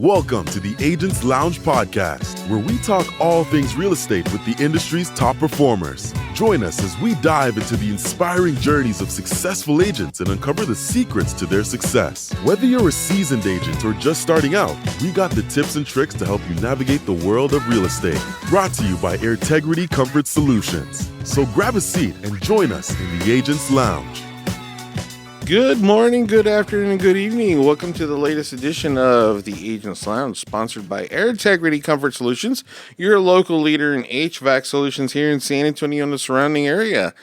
Welcome to the Agents Lounge podcast, where we talk all things real estate with the industry's top performers. Join us as we dive into the inspiring journeys of successful agents and uncover the secrets to their success. Whether you're a seasoned agent or just starting out, we got the tips and tricks to help you navigate the world of real estate. Brought to you by Integrity Comfort Solutions. So grab a seat and join us in the Agents Lounge. Good morning, good afternoon, and good evening. Welcome to the latest edition of the Agents Lounge, sponsored by Integrity Comfort Solutions, your local leader in HVAC solutions here in San Antonio and the surrounding area.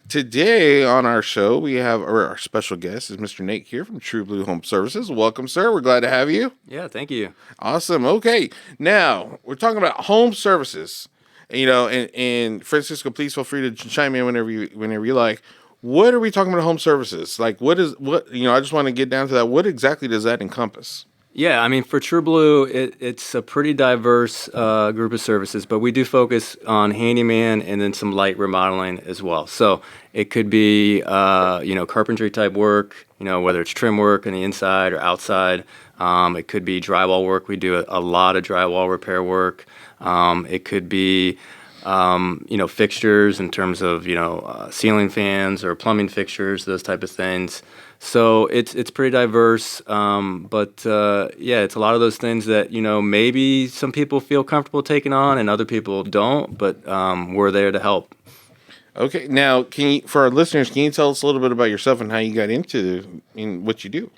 Today on our show, we have our special guest is Mr. Nate Kear from TrueBlue Home Services. Welcome, sir. We're glad to have you. Yeah, thank you. Awesome. Okay, now we're talking about home services. And Francisco, please feel free to chime in whenever you like. What are we talking about home services? Like, I just want to get down to that. What exactly does that encompass? Yeah, I mean, for TrueBlue, it's a pretty diverse group of services, but we do focus on handyman and then some light remodeling as well. So it could be, carpentry type work, whether it's trim work on the inside or outside. It could be drywall work. We do a lot of drywall repair work. It could be fixtures in terms of, ceiling fans or plumbing fixtures, those type of things. So it's pretty diverse. It's a lot of those things that, maybe some people feel comfortable taking on and other people don't, but we're there to help. Okay. Now, for our listeners, can you tell us a little bit about yourself and how you got into what you do?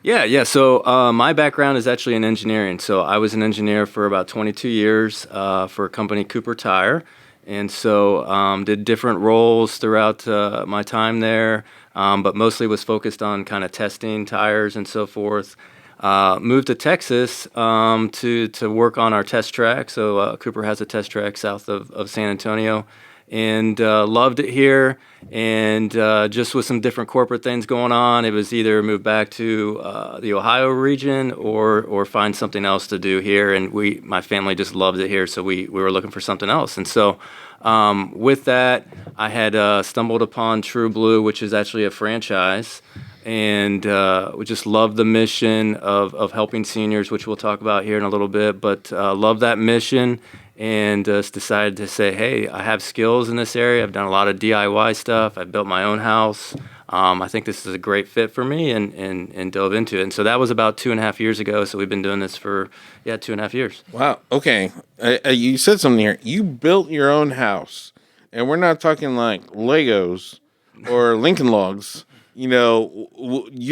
Yeah. So my background is actually in engineering. So I was an engineer for about 22 years for a company, Cooper Tire. And so did different roles throughout my time there, but mostly was focused on kind of testing tires and so forth. Moved to Texas to work on our test track. So Cooper has a test track south of San Antonio. And loved it here, and just with some different corporate things going on, it was either move back to the Ohio region or find something else to do here. And my family just loved it here, so we were looking for something else. And so with that, I had stumbled upon TrueBlue, which is actually a franchise, and we just love the mission of helping seniors, which we'll talk about here in a little bit. But love that mission. And decided to say, hey, I have skills in this area. I've done a lot of DIY stuff. I built my own house. I think this is a great fit for me and dove into it. And so that was about 2.5 years ago. So we've been doing this for, 2.5 years. Wow. Okay. You said something here. You built your own house. And we're not talking like Legos or Lincoln Logs. You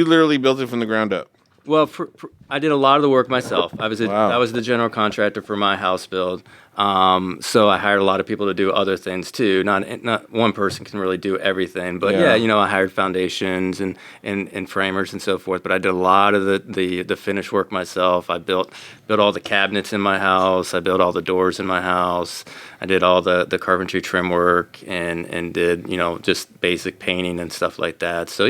literally built it from the ground up. Well, I did a lot of the work myself. I was the general contractor for my house build. So I hired a lot of people to do other things too. Not one person can really do everything, but I hired foundations and framers and so forth. But I did a lot of the finish work myself. I built all the cabinets in my house. I built all the doors in my house. I did all the carpentry trim work and did just basic painting and stuff like that. So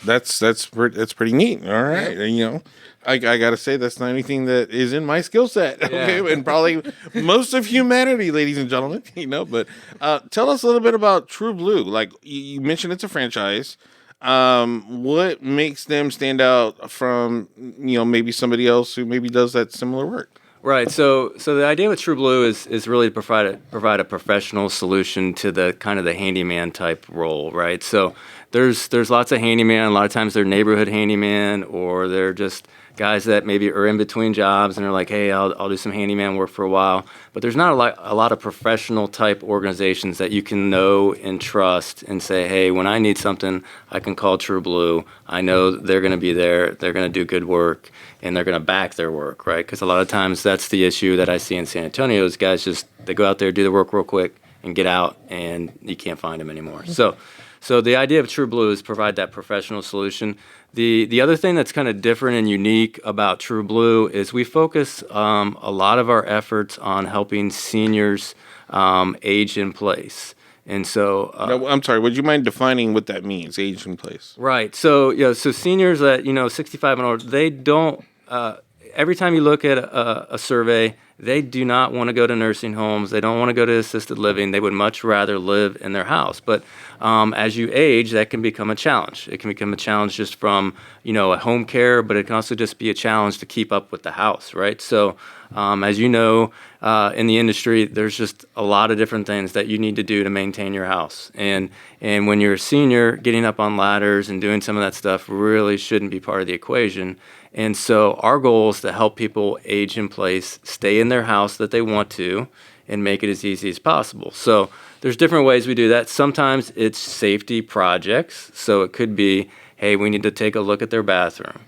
that's pretty neat. All right, I gotta say that's not anything that is in my skill set. Okay, and probably most of humanity, ladies and gentlemen. But tell us a little bit about TrueBlue. Like you mentioned, it's a franchise. What makes them stand out from maybe somebody else who maybe does that similar work? Right. So the idea with TrueBlue is really to provide a professional solution to the kind of the handyman type role, right? So there's lots of handyman. A lot of times they're neighborhood handyman, or they're just guys that maybe are in between jobs and are like, hey, I'll do some handyman work for a while. But there's not a lot of professional type organizations that you can know and trust and say, hey, when I need something, I can call TrueBlue. I know they're going to be there. They're going to do good work, and they're going to back their work, right? Because a lot of times that's the issue that I see in San Antonio is guys they go out there, do the work real quick, and get out, and you can't find them anymore. So the idea of TrueBlue is provide that professional solution. The other thing that's kind of different and unique about TrueBlue is we focus a lot of our efforts on helping seniors age in place. And so I'm sorry, would you mind defining what that means, age in place? Right. So so seniors that 65 and older, they don't every time you look at a survey, they do not want to go to nursing homes. They don't want to go to assisted living. They would much rather live in their house. But as you age, that can become a challenge. It can become a challenge just from, a home care, but it can also just be a challenge to keep up with the house, right? So as you know, in the industry, there's just a lot of different things that you need to do to maintain your house. And when you're a senior, getting up on ladders and doing some of that stuff really shouldn't be part of the equation. And so our goal is to help people age in place, stay in their house that they want to, and make it as easy as possible. So there's different ways we do that. Sometimes it's safety projects. So it could be, hey, we need to take a look at their bathroom.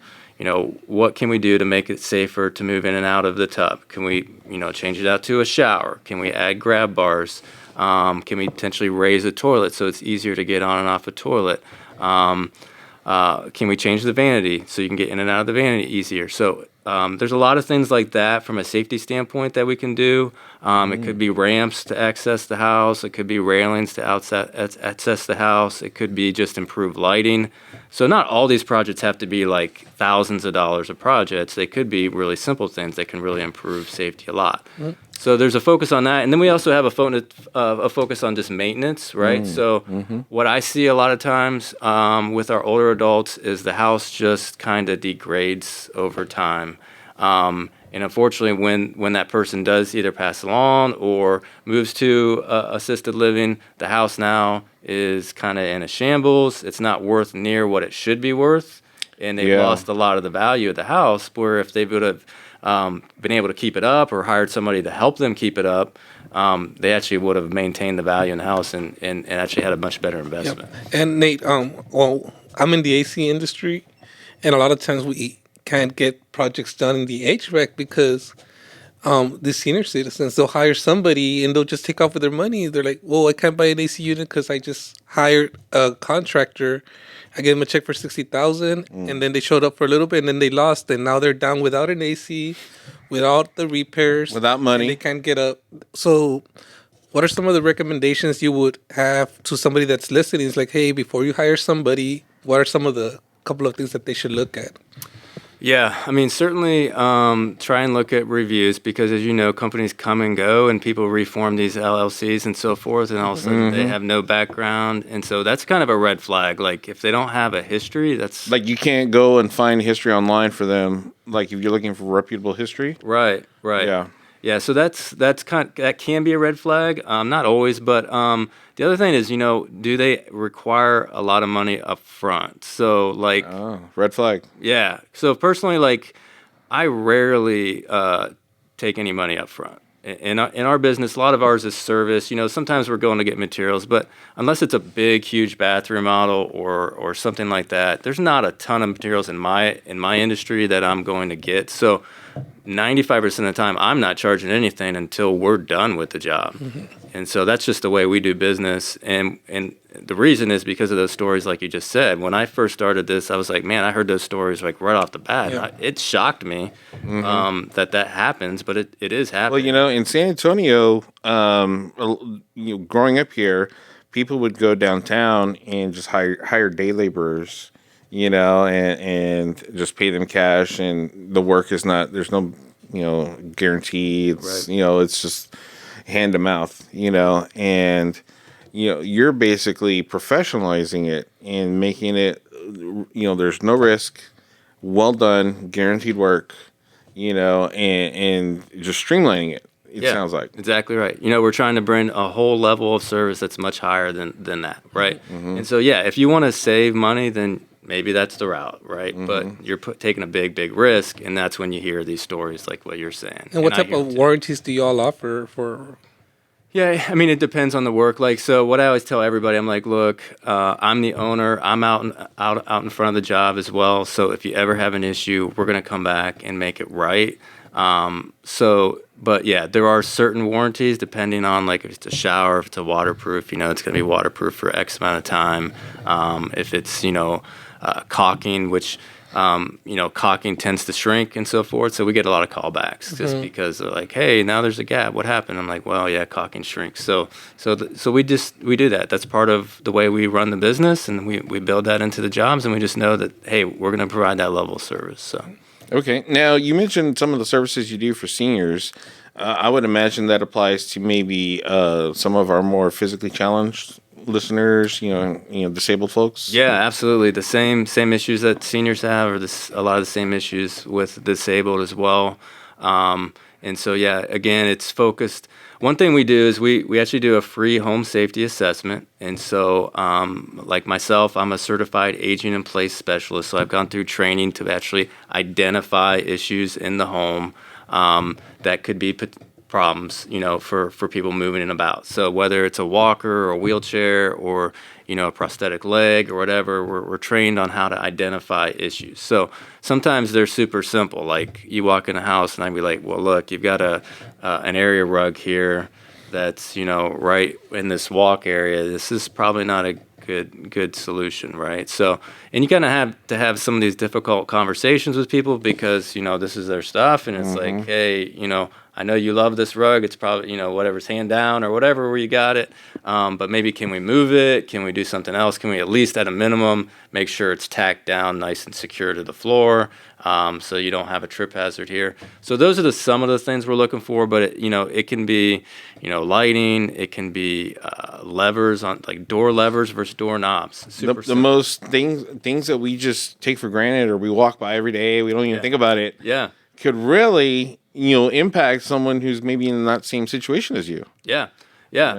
What can we do to make it safer to move in and out of the tub? Can we, change it out to a shower? Can we add grab bars? Can we potentially raise a toilet so it's easier to get on and off a toilet? Can we change the vanity so you can get in and out of the vanity easier? So there's a lot of things like that from a safety standpoint that we can do. It could be ramps to access the house. It could be railings to access the house. It could be just improved lighting. So not all these projects have to be like thousands of dollars of projects. They could be really simple things that can really improve safety a lot. Mm-hmm. So there's a focus on that. And then we also have a focus on just maintenance, right? So what I see a lot of times with our older adults is the house just kind of degrades over time. And unfortunately, when that person does either pass along or moves to assisted living, the house now is kind of in a shambles. It's not worth near what it should be worth. And they've lost a lot of the value of the house, where if they would have been able to keep it up or hired somebody to help them keep it up, they actually would have maintained the value in the house and actually had a much better investment. Yep. And Nate, I'm in the AC industry, and a lot of times we can't get projects done in the HVAC because the senior citizens, they'll hire somebody and they'll just take off with their money. They're like, well, I can't buy an AC unit because I just hired a contractor. I gave them a check for $60,000, and then they showed up for a little bit, and then they lost, and now they're down without an AC, without the repairs, without money. They can't get up. So, what are some of the recommendations you would have to somebody that's listening? It's like, hey, before you hire somebody, what are some of the couple of things that they should look at? Yeah, I mean, certainly try and look at reviews, because as you know, companies come and go and people reform these LLCs and so forth, and all of a sudden they have no background. And so that's kind of a red flag. Like if they don't have a history, that's... Like you can't go and find history online for them, like if you're looking for reputable history. Right. Yeah, so that can be a red flag. Not always, but the other thing is, do they require a lot of money up front? So like, red flag. Yeah. So personally, like, I rarely take any money up front. In our business, a lot of ours is service. Sometimes we're going to get materials, but unless it's a big, huge bathroom model or something like that, there's not a ton of materials in my industry that I'm going to get. So 95% of the time, I'm not charging anything until we're done with the job. Mm-hmm. And so that's just the way we do business. And the reason is because of those stories like you just said. When I first started this, I was like, man, I heard those stories like right off the bat. Yeah. It shocked me that happens, but it is happening. Well, in San Antonio, growing up here, people would go downtown and just hire day laborers, and just pay them cash, and the work is not, there's no, guarantee. It's, it's just hand to mouth, and, you're basically professionalizing it and making it, there's no risk, well done, guaranteed work, and just streamlining it. It sounds like. Exactly right. We're trying to bring a whole level of service that's much higher than that, right? Mm-hmm. And so, if you want to save money, then maybe that's the route, right? Mm-hmm. But you're taking a big, big risk, and that's when you hear these stories like what you're saying. And what type of warranties do you all offer for? Yeah, I mean, it depends on the work. Like, so what I always tell everybody, I'm like, look, I'm the owner. I'm out in front of the job as well. So if you ever have an issue, we're going to come back and make it right. But yeah, there are certain warranties depending on, like, if it's a shower, if it's a waterproof, it's going to be waterproof for X amount of time. If it's, caulking, which, caulking tends to shrink and so forth. So we get a lot of callbacks just because they're like, hey, now there's a gap. What happened? I'm like, well, yeah, caulking shrinks. So we do that. That's part of the way we run the business, and we build that into the jobs, and we just know that, hey, we're going to provide that level of service. So. Okay. Now, you mentioned some of the services you do for seniors. I would imagine that applies to maybe some of our more physically challenged listeners, disabled folks. Yeah, absolutely. The same issues that seniors have, or a lot of the same issues with disabled as well. And so, yeah, again, it's focused. One thing we do is we actually do a free home safety assessment. And so, like myself, I'm a certified aging in place specialist. So I've gone through training to actually identify issues in the home that could be problems, for people moving and about. So whether it's a walker or a wheelchair or, a prosthetic leg or whatever, we're trained on how to identify issues. So sometimes they're super simple. Like you walk in a house and I'd be like, well, look, you've got an area rug here that's, right in this walk area. This is probably not a good solution, right? So, and you kind of have to have some of these difficult conversations with people because, this is their stuff. And it's like, hey, I know you love this rug. It's probably, whatever's hand down or whatever where you got it. But maybe can we move it? Can we do something else? Can we at least at a minimum make sure it's tacked down nice and secure to the floor so you don't have a trip hazard here? So those are some of the things we're looking for. But, it can be, lighting. It can be levers on like door levers versus door knobs. The most things that we just take for granted or we walk by every day, we don't even think about it. Yeah. Could really, impact someone who's maybe in that same situation as you. Yeah.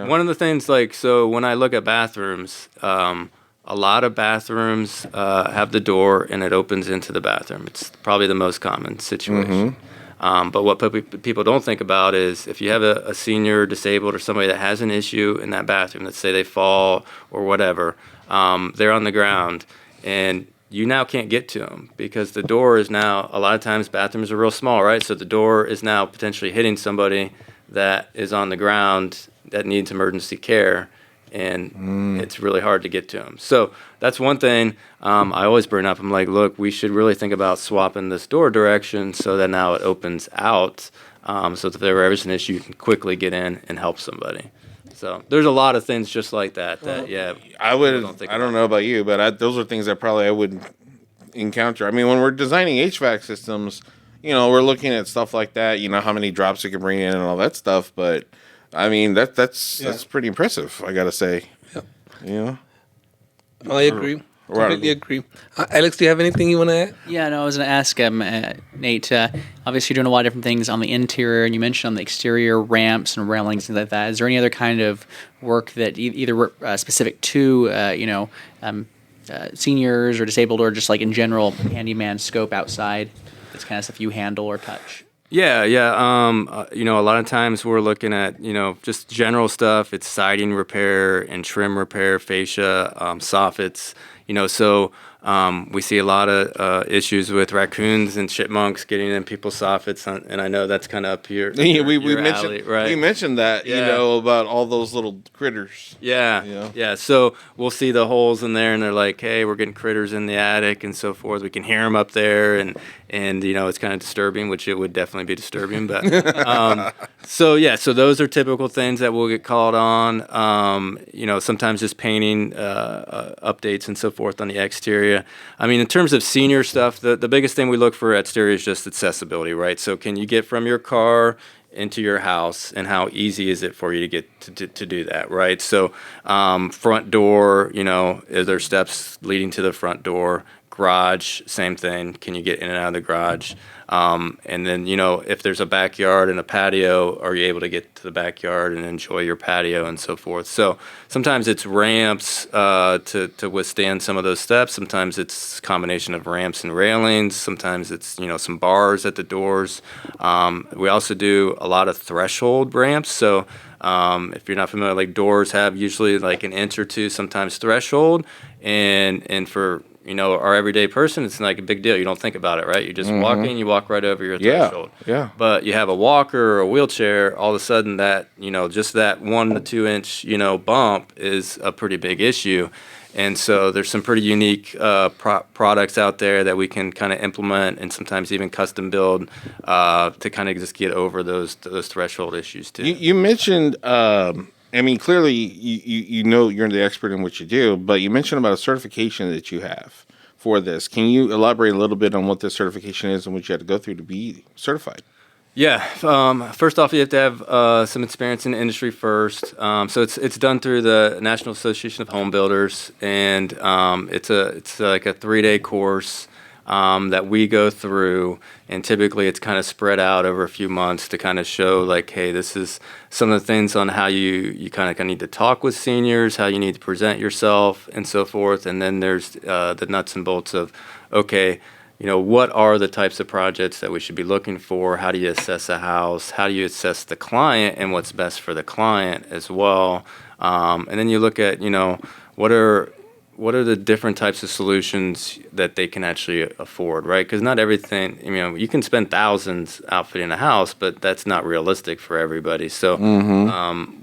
One of the things, so when I look at bathrooms, a lot of bathrooms have the door and it opens into the bathroom. It's probably the most common situation. But what people don't think about is if you have a senior, disabled, or somebody that has an issue in that bathroom, let's say they fall or whatever, they're on the ground and you now can't get to them because the door is now, a lot of times bathrooms are real small, right? So the door is now potentially hitting somebody that is on the ground that needs emergency care, and it's really hard to get to them. So that's one thing I always bring up. I'm like, look, we should really think about swapping this door direction so that now it opens out so that if there ever is an issue, you can quickly get in and help somebody. So there's a lot of things just like that. I don't know about you, but those are things that probably I would encounter. I mean, when we're designing HVAC systems, we're looking at stuff like that. How many drops you can bring in and all that stuff. But I mean, that's pretty impressive. I gotta say. Yeah. I agree. Completely agree. Alex, do you have anything you want to add? Yeah, no, I was going to ask Nate. Obviously, you're doing a lot of different things on the interior, and you mentioned on the exterior ramps and railings and things like that. Is there any other kind of work that either specific to seniors or disabled, or just like in general handyman scope outside? That's kind of stuff you handle or touch. Yeah. A lot of times we're looking at, just general stuff. It's siding repair and trim repair, fascia, soffits. So we see a lot of issues with raccoons and chipmunks getting in people's soffits, and I know that's kind of up here. We mentioned alley, right? We mentioned that, about all those little critters. Yeah. So we'll see the holes in there, and they're like, "Hey, we're getting critters in the attic and so forth." We can hear them up there, and it's kind of disturbing, which it would definitely be disturbing. But so those are typical things that we'll get called on. Sometimes just painting updates and so forth on the exterior. I mean, in terms of senior stuff, the biggest thing we look for at exterior is just accessibility, right? So can you get from your car into your house, and how easy is it for you to get to do that, right? So front door, is there steps leading to the front door? Garage, same thing. Can you get in and out of the garage? And then, if there's a backyard and a patio, are you able to get to the backyard and enjoy your patio and so forth? So sometimes it's ramps to withstand some of those steps. Sometimes it's a combination of ramps and railings. Sometimes it's, some bars at the doors. We also do a lot of threshold ramps. So if you're not familiar, like doors have usually like an inch or two, sometimes threshold. And for our everyday person, it's like a big deal. You don't think about it, right? You just walk in, you walk right over your threshold. Yeah. But you have a walker or a wheelchair, all of a sudden that, just that 1 to 2 inch, bump is a pretty big issue. And so there's some pretty unique products out there that we can kind of implement and sometimes even custom build to kind of just get over those threshold issues too. You mentioned clearly you're the expert in what you do, but you mentioned about a certification that you have for this. Can you elaborate a little bit on what this certification is and what you had to go through to be certified? Yeah. First off, you have to have some experience in the industry first. So it's done through the National Association of Home Builders, and it's like a 3-day course that we go through, and typically it's kind of spread out over a few months to kind of show like, hey, this is some of the things on how you kind of need to talk with seniors, how you need to present yourself, and so forth. And then there's the nuts and bolts of, okay, what are the types of projects that we should be looking for? How do you assess a house? How do you assess the client and what's best for the client as well? And then you look at, what are the different types of solutions that they can actually afford, right? Because not everything, you can spend thousands outfitting a house, but that's not realistic for everybody. So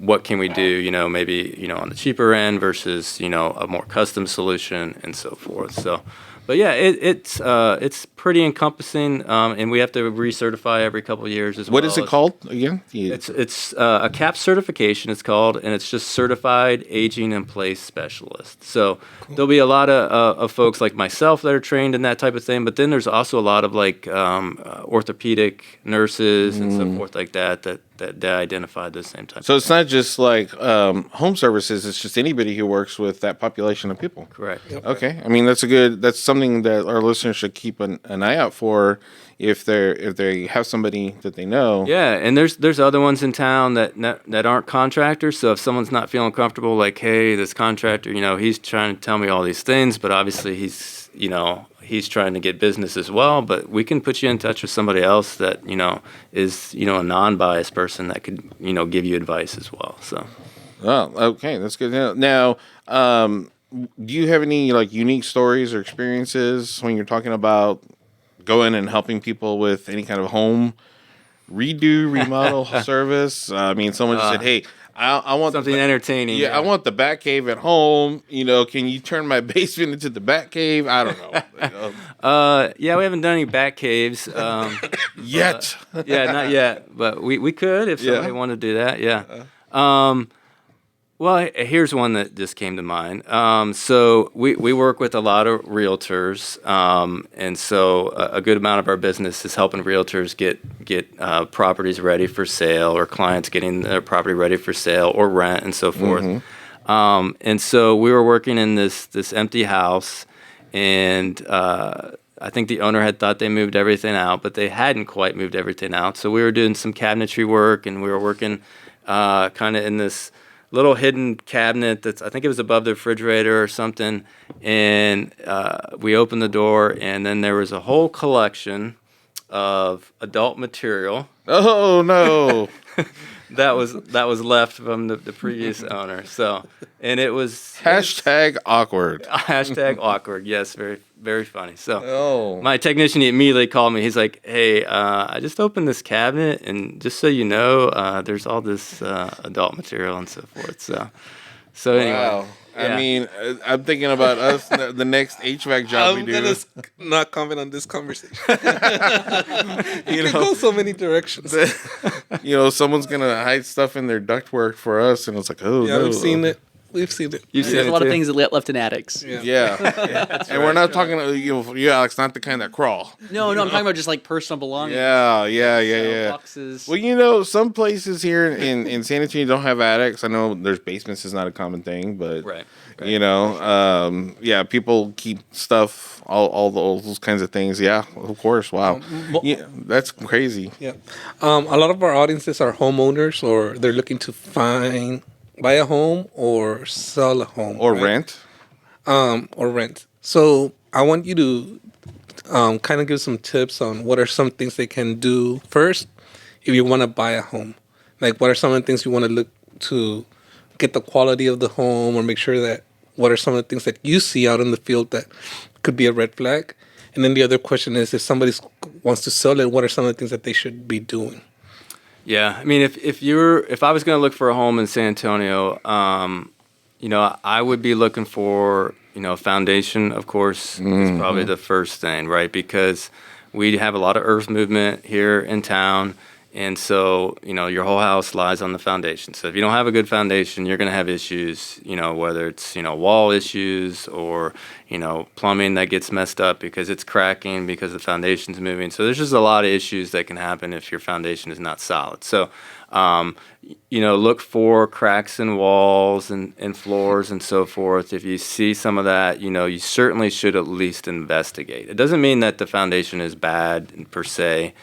what can we do, maybe, on the cheaper end versus, a more custom solution and so forth. So, but yeah, it's pretty encompassing, and we have to recertify every couple of years as well. What is it called again? It's a CAP certification, it's called, and it's just Certified Aging in Place Specialist. So there'll be a lot of folks like myself that are trained in that type of thing, but then there's also a lot of like orthopedic nurses and so forth like that identify the same type. So it's not just like home services; it's just anybody who works with that population of people. Correct. Yep. Okay, I mean that's something that our listeners should keep an eye out for if they have somebody that they know. Yeah, and there's other ones in town that aren't contractors. So if someone's not feeling comfortable, like, hey, this contractor, he's trying to tell me all these things, but obviously he's trying to get business as well. But we can put you in touch with somebody else that is a non-biased person that could give you advice as well. So. Oh, okay, that's good to know. Now, do you have any like unique stories or experiences when you're talking about going and helping people with any kind of home remodel service? I mean, someone just said, "Hey, I want something entertaining." Yeah, I want the bat cave at home. Can you turn my basement into the bat cave? I don't know. Yeah, we haven't done any bat caves yet. Yeah, not yet, but we could if somebody wanted to do that. Yeah. Well, here's one that just came to mind. So we work with a lot of realtors, and so a good amount of our business is helping realtors get properties ready for sale, or clients getting their property ready for sale or rent and so forth. And so we were working in this empty house, and I think the owner had thought they moved everything out, but they hadn't quite moved everything out. So we were doing some cabinetry work, and we were working kind of in this little hidden cabinet I think it was above the refrigerator or something, and we opened the door, and then there was a whole collection of adult material. Oh no. that was left from the previous owner. So, and it was hashtag awkward. Hashtag awkward. Yes, very very funny. So, my technician, he immediately called me. He's like, "Hey, I just opened this cabinet, and just so you know, there's all this adult material and so forth." So anyway. Wow. Yeah. I mean, I'm thinking about us, the next HVAC job we do. I'm going to not comment on this conversation. It can go so many directions. Someone's going to hide stuff in their ductwork for us, and it's like, oh, yeah, no. we've seen it. You've seen There's a lot of things that left in attics. Yeah. And we're not talking, Alex, not the kind that crawl. No, I'm talking about just like personal belongings. Yeah. Boxes. Well, some places here in San Antonio don't have attics. I know there's basements is not a common thing, but right. People keep stuff, all those kinds of things. Yeah, of course. Wow. Yeah, that's crazy. Yeah. A lot of our audiences are homeowners, or they're looking to buy a home or sell a home. Or rent. Or rent. So I want you to kind of give some tips on what are some things they can do first if you want to buy a home. Like, what are some of the things you want to look to get the quality of the home, or make sure that what are some of the things that you see out in the field that could be a red flag? And then the other question is, if somebody wants to sell it, what are some of the things that they should be doing? Yeah, I mean, if I was going to look for a home in San Antonio, I would be looking for, foundation, of course, is probably the first thing, right? Because we have a lot of earth movement here in town, And so, your whole house lies on the foundation. So if you don't have a good foundation, you're going to have issues, whether it's, wall issues or, plumbing that gets messed up because it's cracking, because the foundation's moving. So there's just a lot of issues that can happen if your foundation is not solid. So, look for cracks in walls and floors and so forth. If you see some of that, you certainly should at least investigate. It doesn't mean that the foundation is bad per se.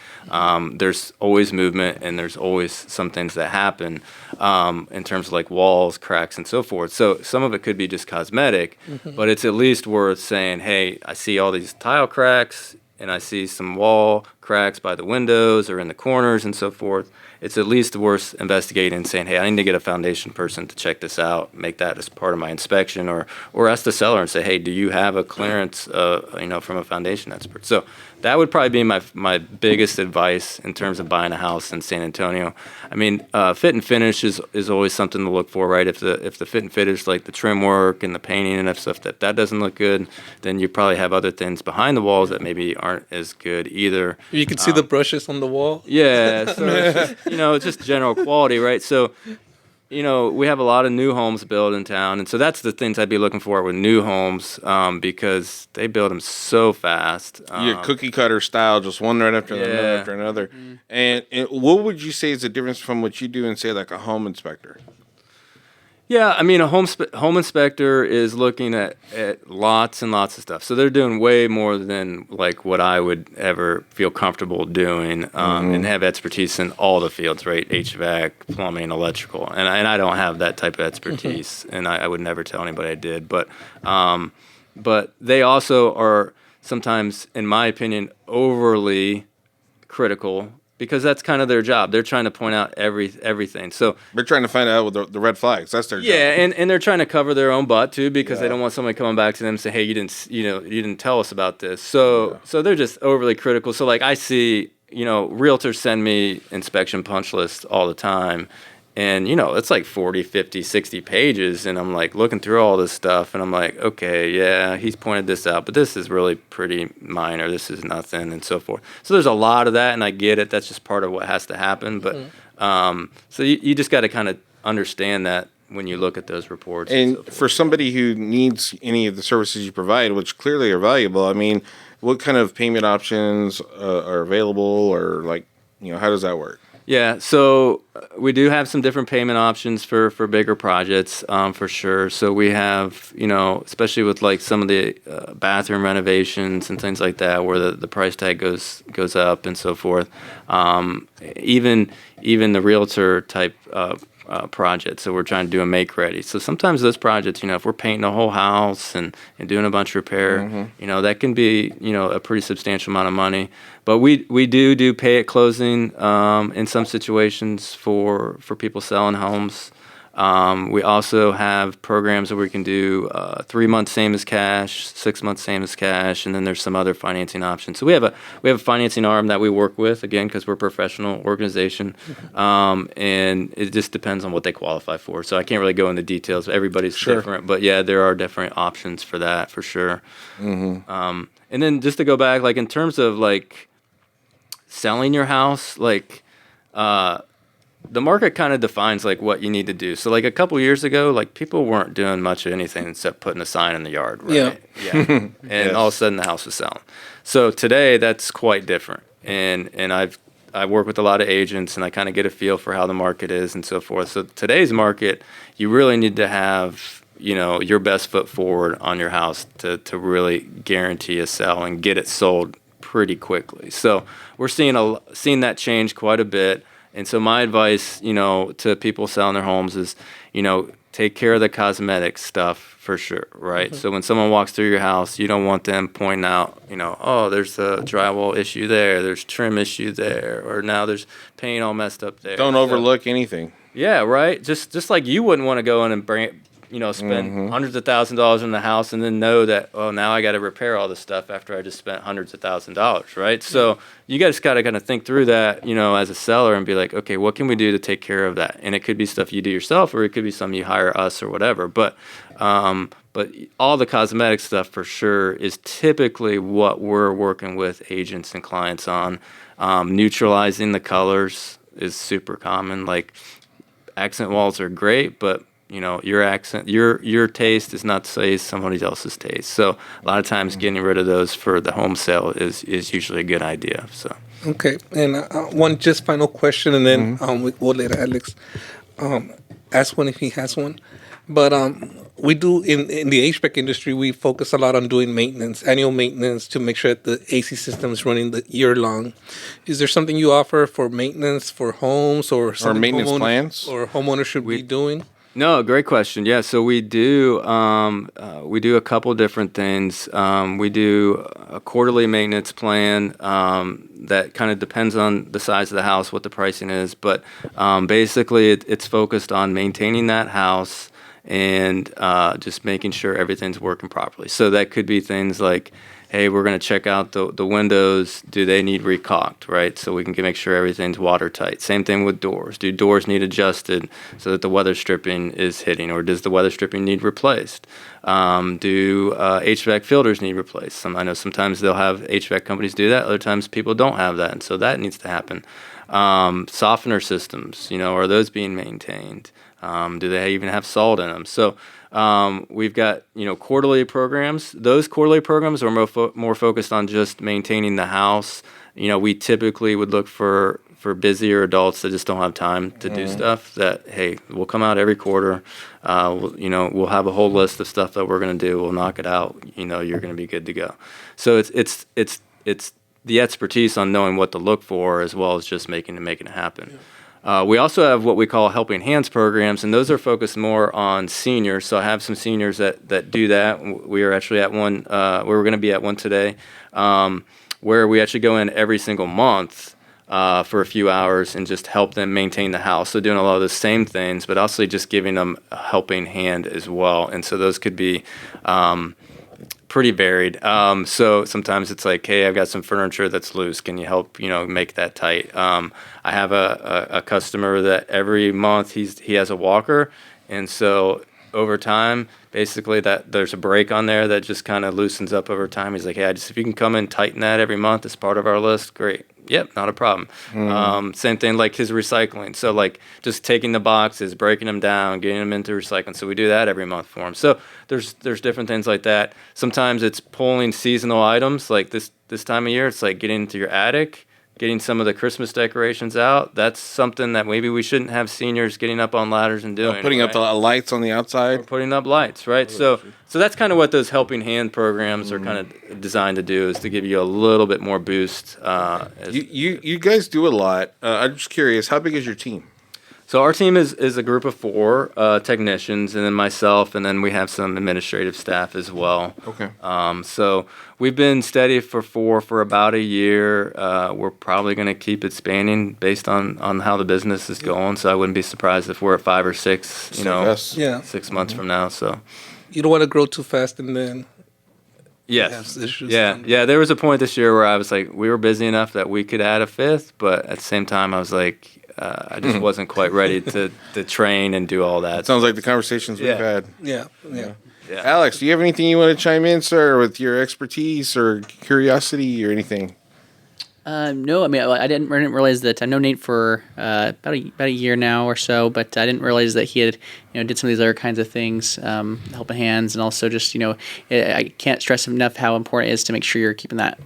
There's always movement and there's always some things that happen in terms of like walls, cracks, and so forth. So some of it could be just cosmetic, but it's at least worth saying, hey, I see all these tile cracks and I see some wall cracks by the windows or in the corners and so forth. It's at least worth investigating and saying, hey, I need to get a foundation person to check this out, make that as part of my inspection, or ask the seller and say, hey, do you have a clearance, from a foundation expert? So that would probably be my biggest advice in terms of buying a house in San Antonio. I mean, fit and finish is always something to look for, right? If the fit and finish, like the trim work and the painting and stuff, that doesn't look good, then you probably have other things behind the walls that maybe aren't as good either. You can see the brushes on the wall. Yeah, so it's just general quality, right? So, we have a lot of new homes built in town, and so that's the things I'd be looking for with new homes because they build them so fast. Cookie cutter style, just one right after another after another. And what would you say is the difference from what you do and say like a home inspector? Yeah, I mean, a home inspector is looking at lots and lots of stuff. So they're doing way more than like what I would ever feel comfortable doing and have expertise in all the fields, right? HVAC, plumbing, electrical. And I don't have that type of expertise, and I would never tell anybody I did. But they also are sometimes, in my opinion, overly critical, because that's kind of their job. They're trying to point out everything. So they're trying to find out the red flags. That's their job. Yeah, and they're trying to cover their own butt too, because they don't want somebody coming back to them and say, "Hey, you didn't tell us about this." So they're just overly critical. So like I see, realtors send me inspection punch lists all the time. And, it's like 40, 50, 60 pages. And I'm like looking through all this stuff. And I'm like, okay, yeah, he's pointed this out. But this is really pretty minor. This is nothing and so forth. So there's a lot of that. And I get it. That's just part of what has to happen. But so you just got to kind of understand that when you look at those reports. And so for somebody who needs any of the services you provide, which clearly are valuable, I mean, what kind of payment options are available, or like, how does that work? Yeah, so we do have some different payment options for bigger projects, for sure. So we have, especially with like some of the bathroom renovations and things like that, where the price tag goes up and so forth. Even the realtor type project. So we're trying to do a make ready. So sometimes those projects, if we're painting a whole house and doing a bunch of repair, that can be, a pretty substantial amount of money. But we do pay at closing in some situations for people selling homes. We also have programs where we can do 3 months same as cash, 6 months same as cash, and then there's some other financing options. So we have a financing arm that we work with, again, because we're a professional organization, and it just depends on what they qualify for. So I can't really go into details. Everybody's different, but yeah, there are different options for that for sure. And then just to go back, like in terms of like selling your house, like the market kind of defines like what you need to do. So like a couple years ago, like people weren't doing much of anything except putting a sign in the yard, right? Yeah. And all of a sudden the house was selling. So today that's quite different. And I work with a lot of agents, and I kind of get a feel for how the market is and so forth. So today's market, you really need to have, your best foot forward on your house to really guarantee a sell and get it sold pretty quickly. So we're seeing that change quite a bit. And so my advice, to people selling their homes is, take care of the cosmetic stuff for sure, right? So when someone walks through your house, you don't want them pointing out, oh, there's a drywall issue there, there's trim issue there, or now there's paint all messed up there. Don't overlook anything. Yeah, right? Just like you wouldn't want to go in and spend hundreds of $1,000s in the house and then know that, oh, now I got to repair all this stuff after I just spent hundreds of $1,000s, right? So you guys got to kind of think through that, as a seller, and be like, okay, what can we do to take care of that? And it could be stuff you do yourself, or it could be something you hire us or whatever. But But all the cosmetic stuff for sure is typically what we're working with agents and clients on. Neutralizing the colors is super common. Like accent walls are great, but your taste is not to say somebody else's taste. So a lot of times getting rid of those for the home sale is usually a good idea. So Okay, and one just final question, and then we'll let Alex ask one if he has one. But we do in the HVAC industry, we focus a lot on doing maintenance, annual maintenance, to make sure that the AC system is running the year long. Is there something you offer for maintenance for homes, or something maintenance plans or homeowners should be doing? no, great question. Yeah, so we do a couple different things. We do a quarterly maintenance plan that kind of depends on the size of the house, what the pricing is, but basically it's focused on maintaining that house and just making sure everything's working properly. So that could be things like, hey, we're going to check out the windows. Do they need recaulked, right? So we can make sure everything's watertight. Same thing with doors. Do doors need adjusted so that the weather stripping is hitting, or does the weather stripping need replaced? Do HVAC filters need replaced? I know sometimes they'll have HVAC companies do that. Other times people don't have that, and so that needs to happen. Softener systems, are those being maintained? Do they even have salt in them? So we've got quarterly programs. Those quarterly programs are more focused on just maintaining the house. We typically would look for busier adults that just don't have time to do stuff. That, hey, we'll come out every quarter. We'll have a whole list of stuff that we're going to do. We'll knock it out. You're going to be good to go. So it's the expertise on knowing what to look for, as well as just making it happen. Yeah. We also have what we call helping hands programs, and those are focused more on seniors. So I have some seniors that do that. We are actually at one. We're going to be at one today, where we actually go in every single month for a few hours and just help them maintain the house. So doing a lot of the same things, but also just giving them a helping hand as well. And so those could be pretty varied. So sometimes it's like, hey, I've got some furniture that's loose. Can you help, make that tight? I have a customer that every month he has a walker. And so over time, basically that there's a break on there that just kind of loosens up over time. He's like, hey, if you can come and tighten that every month as part of our list, great. Yep, not a problem. Same thing like his recycling. So like just taking the boxes, breaking them down, getting them into recycling. So we do that every month for him. So there's different things like that. Sometimes it's pulling seasonal items. Like this time of year, it's like getting into your attic, getting some of the Christmas decorations out. That's something that maybe we shouldn't have seniors getting up on ladders and doing. Putting up the lights on the outside. Or putting up lights, right? So that's kind of what those helping hand programs are kind of designed to do, is to give you a little bit more boost. You guys do a lot. I'm just curious, how big is your team? So our team is a group of 4 technicians, and then myself, and then we have some administrative staff as well. Okay. So we've been steady for about a year. We're probably going to keep expanding based on how the business is going. So I wouldn't be surprised if we're at 5 or 6, 6 months from now. So you don't want to grow too fast, and then yes, yeah. There was a point this year where I was like, we were busy enough that we could add a 5th, but at the same time, I was like, I just wasn't quite ready to train and do all that. Sounds like the conversations we've had. Yeah. Alex, do you have anything you want to chime in, sir, with your expertise or curiosity or anything? No, I mean, I didn't realize that. I've known Nate for about a year now or so, but I didn't realize that he had, did some of these other kinds of things, helping hands, and also just, I can't stress enough how important it is to make sure you're keeping that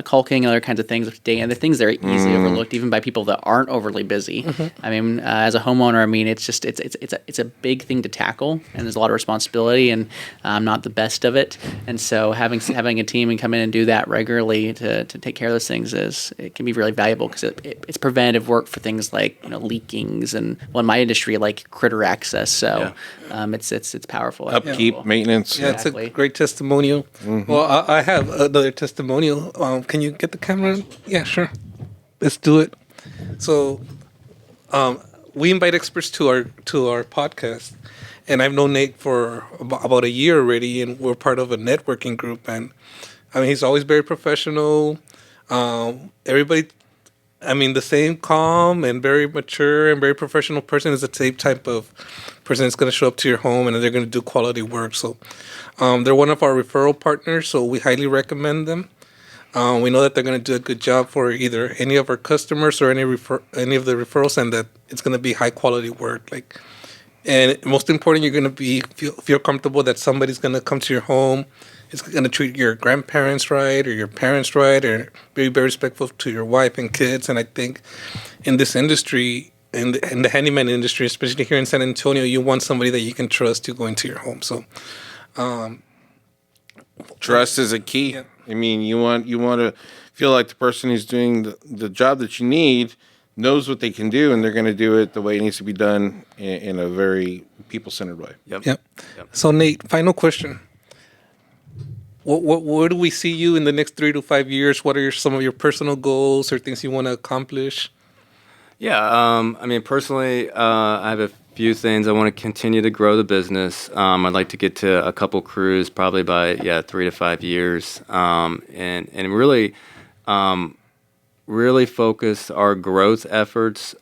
caulking and other kinds of things up to date, and the things that are easily overlooked even by people that aren't overly busy. I mean, as a homeowner, I mean, it's just it's a big thing to tackle, and there's a lot of responsibility, and I'm not the best of it, and so having a team and come in and do that regularly to take care of those things it can be really valuable, because it's preventative work for things like leakings and, well, in my industry, like critter access. So it's powerful. Upkeep, maintenance. Yeah, Exactly. It's a great testimonial. Well, I have another testimonial. Can you get the camera? Yeah, sure. Let's do it. So we invite experts to our podcast, and I've known Nate for about a year already, and we're part of a networking group. And I mean, he's always very professional. Everybody I mean, the same calm and very mature and very professional person is the same type of person that's going to show up to your home and they're going to do quality work. So they're one of our referral partners, so we highly recommend them. We know that they're going to do a good job for either any of our customers or any of the referrals, and that it's going to be high quality work. And most important, you're going to feel comfortable that somebody's going to come to your home. It's going to treat your grandparents right or your parents right, or be very respectful to your wife and kids. And I think in this industry, in the handyman industry, especially here in San Antonio, you want somebody that you can trust to go into your home. So trust is a key. Yeah. I mean, you want to feel like the person who's doing the job that you need knows what they can do, and they're going to do it the way it needs to be done in a very people-centered way. Yep. So Nate, final question. Where do we see you in the next 3 to 5 years? What are some of your personal goals or things you want to accomplish? Yeah, I mean, personally, I have a few things. I want to continue to grow the business. I'd like to get to a couple crews probably by 3 to 5 years, and really focus our growth efforts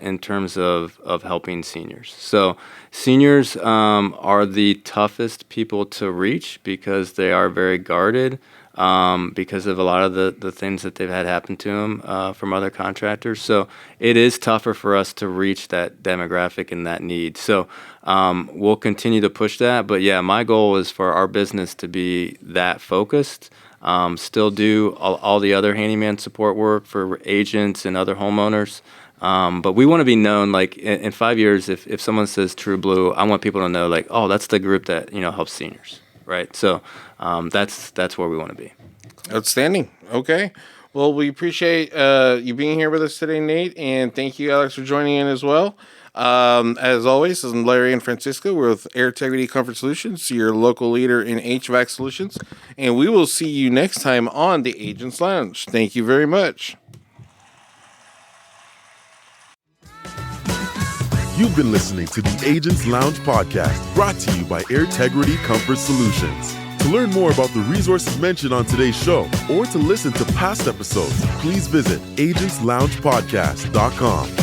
in terms of helping seniors. So seniors are the toughest people to reach because they are very guarded because of a lot of the things that they've had happen to them from other contractors. So it is tougher for us to reach that demographic and that need. So we'll continue to push that. But yeah, my goal is for our business to be that focused. Still do all the other handyman support work for agents and other homeowners. But we want to be known, like in 5 years, if someone says TrueBlue, I want people to know, like, oh, that's the group that, helps seniors, right? So that's where we want to be. Outstanding. Okay. Well, we appreciate you being here with us today, Nate, and thank you, Alex, for joining in as well. As always, I'm Larry and Francisco. We're with Air Integrity Comfort Solutions, your local leader in HVAC solutions, and we will see you next time on the Agents Lounge. Thank you very much. You've been listening to the Agents Lounge podcast, brought to you by Air Integrity Comfort Solutions. To learn more about the resources mentioned on today's show or to listen to past episodes, please visit agentsloungepodcast.com.